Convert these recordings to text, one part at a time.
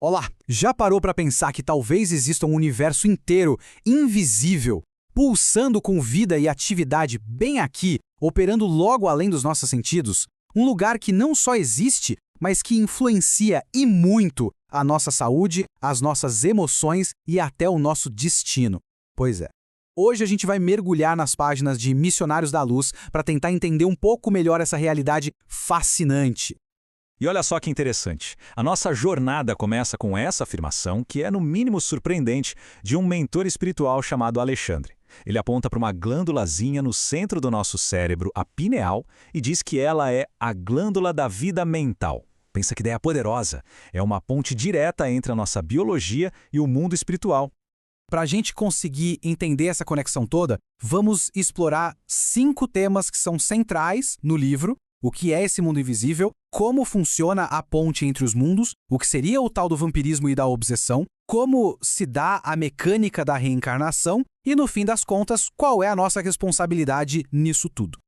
Olá, já parou para pensar que talvez exista um universo inteiro, invisível, pulsando com vida e atividade bem aqui, operando logo além dos nossos sentidos? Um lugar que não só existe, mas que influencia e muito a nossa saúde, as nossas emoções e até o nosso destino. Pois é. Hoje a gente vai mergulhar nas páginas de Missionários da Luz para tentar entender um pouco melhor essa realidade fascinante. E olha só que interessante, a nossa jornada começa com essa afirmação, que é no mínimo surpreendente, de um mentor espiritual chamado Alexandre. Ele aponta para uma glândulazinha no centro do nosso cérebro, a pineal, e diz que ela é a glândula da vida mental. Pensa que ideia poderosa, é uma ponte direta entre a nossa biologia e o mundo espiritual. Para a gente conseguir entender essa conexão toda, vamos explorar 5 temas que são centrais no livro. O que é esse mundo invisível, como funciona a ponte entre os mundos, o que seria o tal do vampirismo e da obsessão, como se dá a mecânica da reencarnação e, no fim das contas, qual é a nossa responsabilidade nisso tudo.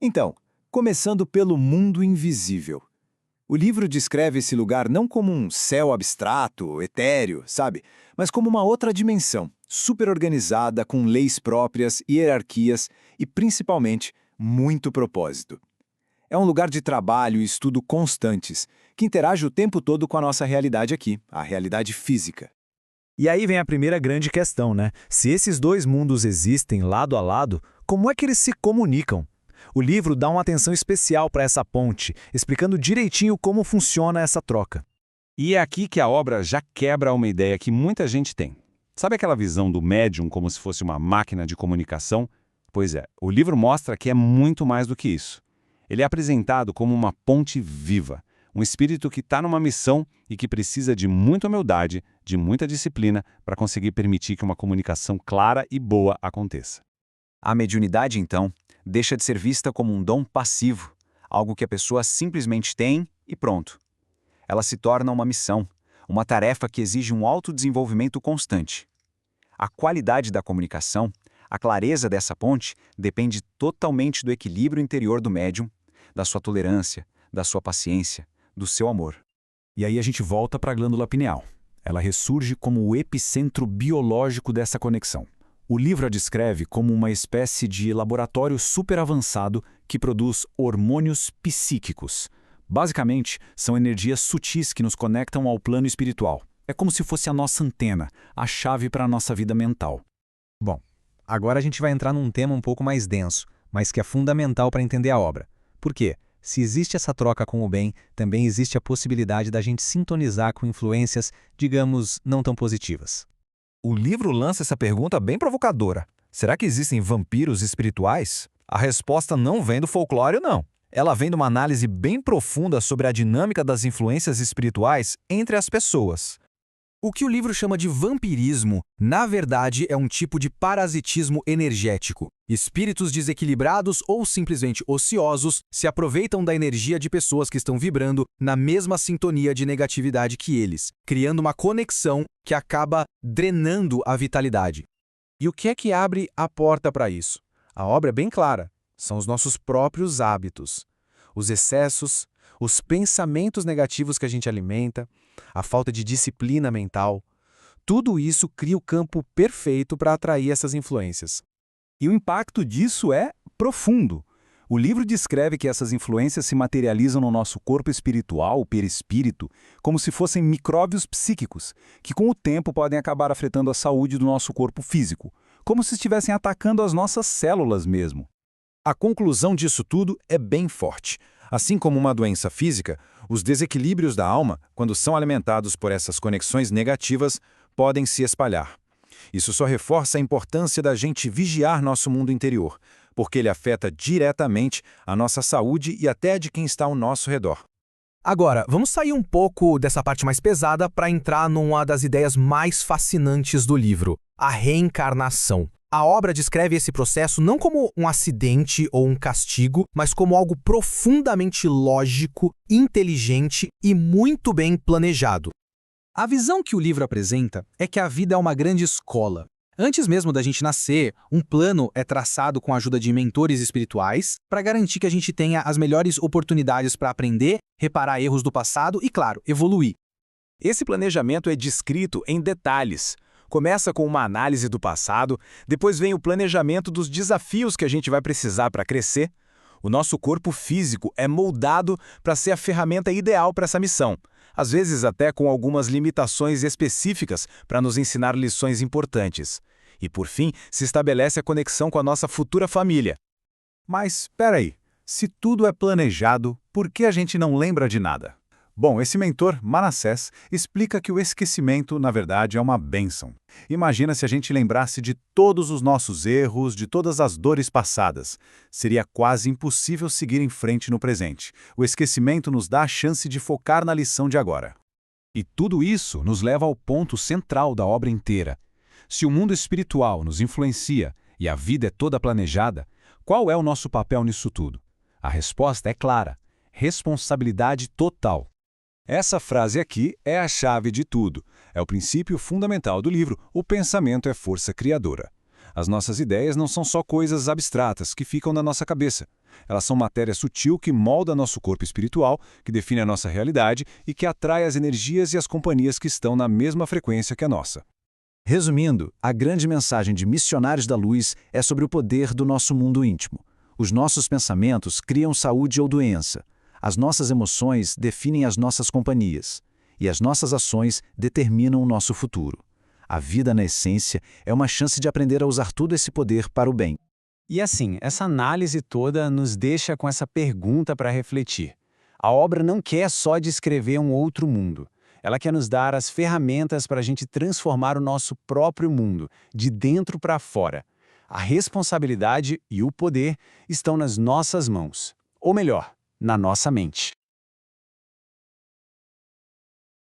Então, começando pelo mundo invisível. O livro descreve esse lugar não como um céu abstrato, etéreo, sabe? Mas como uma outra dimensão, super organizada, com leis próprias, hierarquias e, principalmente, muito propósito. É um lugar de trabalho e estudo constantes, que interage o tempo todo com a nossa realidade aqui, a realidade física. E aí vem a primeira grande questão, né? Se esses dois mundos existem lado a lado, como é que eles se comunicam? O livro dá uma atenção especial para essa ponte, explicando direitinho como funciona essa troca. E é aqui que a obra já quebra uma ideia que muita gente tem. Sabe aquela visão do médium como se fosse uma máquina de comunicação? Pois é, o livro mostra que é muito mais do que isso. Ele é apresentado como uma ponte viva, um espírito que está numa missão e que precisa de muita humildade, de muita disciplina para conseguir permitir que uma comunicação clara e boa aconteça. A mediunidade, então, deixa de ser vista como um dom passivo, algo que a pessoa simplesmente tem e pronto. Ela se torna uma missão, uma tarefa que exige um autodesenvolvimento constante. A qualidade da comunicação, a clareza dessa ponte, depende totalmente do equilíbrio interior do médium, da sua tolerância, da sua paciência, do seu amor. E aí a gente volta para a glândula pineal. Ela ressurge como o epicentro biológico dessa conexão. O livro a descreve como uma espécie de laboratório super avançado que produz hormônios psíquicos. Basicamente, são energias sutis que nos conectam ao plano espiritual. É como se fosse a nossa antena, a chave para a nossa vida mental. Bom, agora a gente vai entrar num tema um pouco mais denso, mas que é fundamental para entender a obra. Por quê? Se existe essa troca com o bem, também existe a possibilidade da gente sintonizar com influências, digamos, não tão positivas. O livro lança essa pergunta bem provocadora. Será que existem vampiros espirituais? A resposta não vem do folclore, não. Ela vem de uma análise bem profunda sobre a dinâmica das influências espirituais entre as pessoas. O que o livro chama de vampirismo, na verdade, é um tipo de parasitismo energético. Espíritos desequilibrados ou simplesmente ociosos se aproveitam da energia de pessoas que estão vibrando na mesma sintonia de negatividade que eles, criando uma conexão que acaba drenando a vitalidade. E o que é que abre a porta para isso? A obra é bem clara. São os nossos próprios hábitos. Os excessos, os pensamentos negativos que a gente alimenta, a falta de disciplina mental, tudo isso cria o campo perfeito para atrair essas influências. E o impacto disso é profundo. O livro descreve que essas influências se materializam no nosso corpo espiritual, o perispírito, como se fossem micróbios psíquicos, que com o tempo podem acabar afetando a saúde do nosso corpo físico, como se estivessem atacando as nossas células mesmo. A conclusão disso tudo é bem forte. Assim como uma doença física, os desequilíbrios da alma, quando são alimentados por essas conexões negativas, podem se espalhar. Isso só reforça a importância da gente vigiar nosso mundo interior, porque ele afeta diretamente a nossa saúde e até a de quem está ao nosso redor. Agora, vamos sair um pouco dessa parte mais pesada para entrar numa das ideias mais fascinantes do livro, a reencarnação. A obra descreve esse processo não como um acidente ou um castigo, mas como algo profundamente lógico, inteligente e muito bem planejado. A visão que o livro apresenta é que a vida é uma grande escola. Antes mesmo da gente nascer, um plano é traçado com a ajuda de mentores espirituais para garantir que a gente tenha as melhores oportunidades para aprender, reparar erros do passado e, claro, evoluir. Esse planejamento é descrito em detalhes. Começa com uma análise do passado, depois vem o planejamento dos desafios que a gente vai precisar para crescer. O nosso corpo físico é moldado para ser a ferramenta ideal para essa missão, às vezes até com algumas limitações específicas para nos ensinar lições importantes. E por fim, se estabelece a conexão com a nossa futura família. Mas, espera aí, se tudo é planejado, por que a gente não lembra de nada? Bom, esse mentor, Manassés, explica que o esquecimento, na verdade, é uma bênção. Imagina se a gente lembrasse de todos os nossos erros, de todas as dores passadas. Seria quase impossível seguir em frente no presente. O esquecimento nos dá a chance de focar na lição de agora. E tudo isso nos leva ao ponto central da obra inteira. Se o mundo espiritual nos influencia e a vida é toda planejada, qual é o nosso papel nisso tudo? A resposta é clara: responsabilidade total. Essa frase aqui é a chave de tudo. É o princípio fundamental do livro O Pensamento é Força Criadora. As nossas ideias não são só coisas abstratas que ficam na nossa cabeça. Elas são matéria sutil que molda nosso corpo espiritual, que define a nossa realidade e que atrai as energias e as companhias que estão na mesma frequência que a nossa. Resumindo, a grande mensagem de Missionários da Luz é sobre o poder do nosso mundo íntimo. Os nossos pensamentos criam saúde ou doença. As nossas emoções definem as nossas companhias. E as nossas ações determinam o nosso futuro. A vida, na essência, é uma chance de aprender a usar todo esse poder para o bem. E assim, essa análise toda nos deixa com essa pergunta para refletir. A obra não quer só descrever um outro mundo. Ela quer nos dar as ferramentas para a gente transformar o nosso próprio mundo, de dentro para fora. A responsabilidade e o poder estão nas nossas mãos. Ou melhor, na nossa mente.